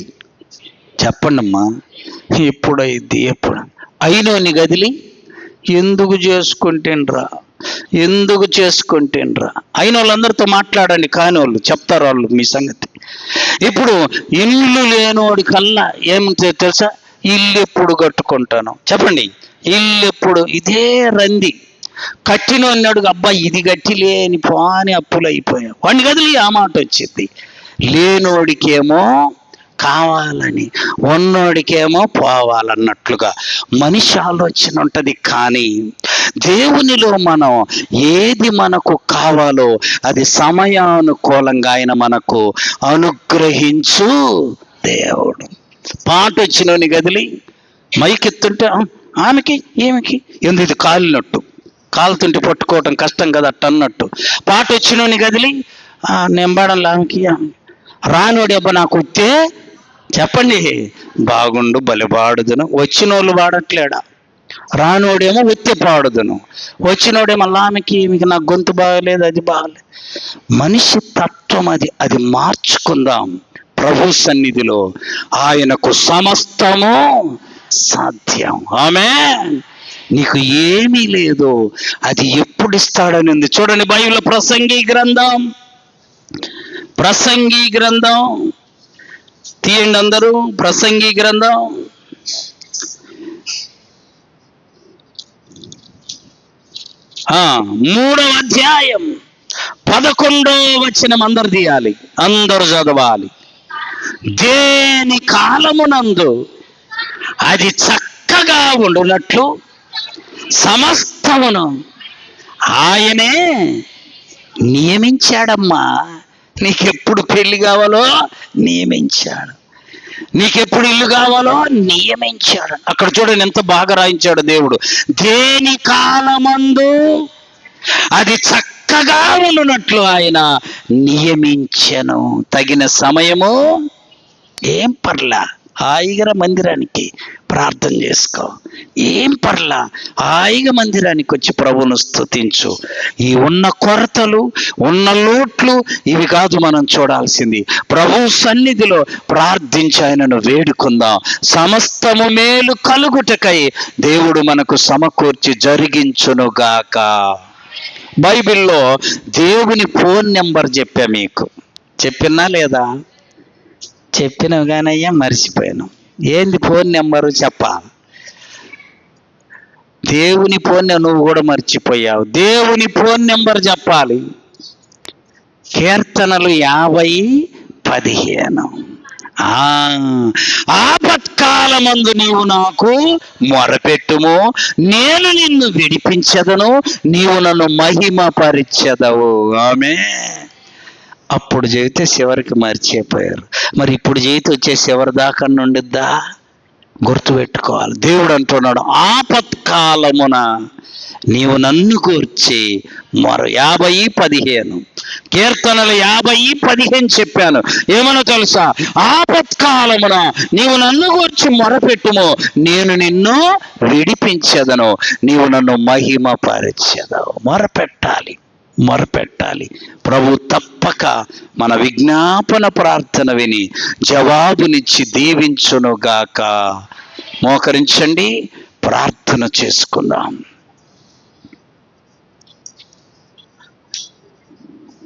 A: చెప్పండి అమ్మా, ఎప్పుడైద్ది ఎప్పుడు అయినోని గదిలి ఎందుకు చేసుకుంటేనరా, ఎందుకు చేసుకుంటేనరా. అయిన వాళ్ళందరితో మాట్లాడండి, కాని వాళ్ళు చెప్తారు వాళ్ళు మీ సంగతి. ఇప్పుడు ఇల్లు లేనోడి కల్లా ఏమిటో తెలుసా? ఇల్లు ఎప్పుడు కట్టుకుంటాను చెప్పండి, ఇల్లు ఎప్పుడు, ఇదే రంది. కట్టినోడిని అడుగు, అబ్బాయి ఇది కట్టి లేని పోని అప్పులు అయిపోయావు వాడిని గదిలి ఆ మాట వచ్చింది. లేనోడికేమో కావాలని, ఉన్నోడికేమో పోవాలన్నట్లుగా మనిషి ఆలోచన ఉంటుంది. కానీ దేవునిలో మనం ఏది మనకు కావాలో అది సమయానుకూలంగా ఆయన మనకు అనుగ్రహించు దేవుడు. పాట వచ్చినోని గదిలి మైకెత్తుంటే ఆమెకి ఏమికి ఎందుకు ఇది కాలినట్టు, కాలుతుంటే పట్టుకోవటం కష్టం కదా అట్ట అన్నట్టు. పాట వచ్చినోని గదిలి నింబడంలో ఆమెకి రానోడి అబ్బా నాకు వస్తే చెప్పండి బాగుండు బలి పాడుదును. వచ్చినోళ్ళు పాడట్లేడా, రానోడేమో ఒత్తి పాడుదును, వచ్చినోడేమో ఆమెకి మీకు నాకు గొంతు బాగలేదు అది బాగలేదు. మనిషి తత్వం అది, అది మార్చుకుందాం. ప్రభు సన్నిధిలో ఆయనకు సమస్తము సాధ్యం. ఆమేన్. నీకు ఏమీ లేదు అది ఎప్పుడు ఇస్తాడని ఉంది. చూడండి బైబిల్ ప్రసంగి గ్రంథం తీయండి అందరూ. ప్రసంగి గ్రంథం 3వ అధ్యాయం 11వ వచనం అందరు తీయాలి, అందరు చదవాలి. దేని కాలమునందు అది చక్కగా ఉండునట్లు సమస్తమును ఆయనే నియమించాడమ్మా. నీకెప్పుడు పెళ్లి కావాలో నియమించాడు, నీకెప్పుడు ఇల్లు కావాలో నియమించాడు. అక్కడ చూడండి ఎంత బాగా రాయించాడు దేవుడు. దేని కాలమందు అది చక్కగా ఉన్నట్లు ఆయన నియమించెను. తగిన సమయము ఏం పర్లా, హాయిగా మందిరానికి ప్రార్థన చేసుకో, ఏం పర్లా హాయిగా మందిరానికి వచ్చి ప్రభువును స్తుతించు. ఈ ఉన్న కొరతలు ఉన్న లోట్లు ఇవి కాదు మనం చూడాల్సింది. ప్రభు సన్నిధిలో ప్రార్థించి ఆయనను వేడుకుందాం. సమస్తము మేలు కలుగుటకై దేవుడు మనకు సమకూర్చి జరిగించునుగాక. బైబిల్లో దేవుని ఫోన్ నెంబర్ చెప్పా, మీకు చెప్పినా లేదా? చెప్పినావు కానీ అయ్యా మర్చిపోయాను. ఏంది ఫోన్ నెంబరు చెప్పాలి. దేవుని ఫోన్ నువ్వు కూడా మర్చిపోయావు. దేవుని ఫోన్ నెంబర్ చెప్పాలి. కీర్తనలు 50:15 ఆపత్కాలమందు నీవు నాకు మొరపెట్టుము, నేను నిన్ను విడిపించదను, నీవు నన్ను మహిమపరిచెదవు. ఆమేన్. అప్పుడు చెబితే చివరికి మర్చిపోయారు. మరి ఇప్పుడు చేతి వచ్చే చివరి దాకా ఉండిద్దా? గుర్తుపెట్టుకోవాలి. దేవుడు అంటున్నాడు, ఆపత్కాలమున నీవు నన్ను గూర్చి 50:15 కీర్తనలు 50:15 చెప్పాను. ఏమనో తెలుసా? ఆపత్కాలమున నీవు నన్ను గూర్చి మొరపెట్టుము, నేను నిన్ను విడిపించెదను, నీవు నన్ను మహిమపరిచెదవు. మొరపెట్టాలి. ప్రభు తప్పక మన విజ్ఞాపన ప్రార్థన విని జవాబునిచ్చి దీవించునుగాక. మోకరించండి, ప్రార్థన చేసుకుందాం.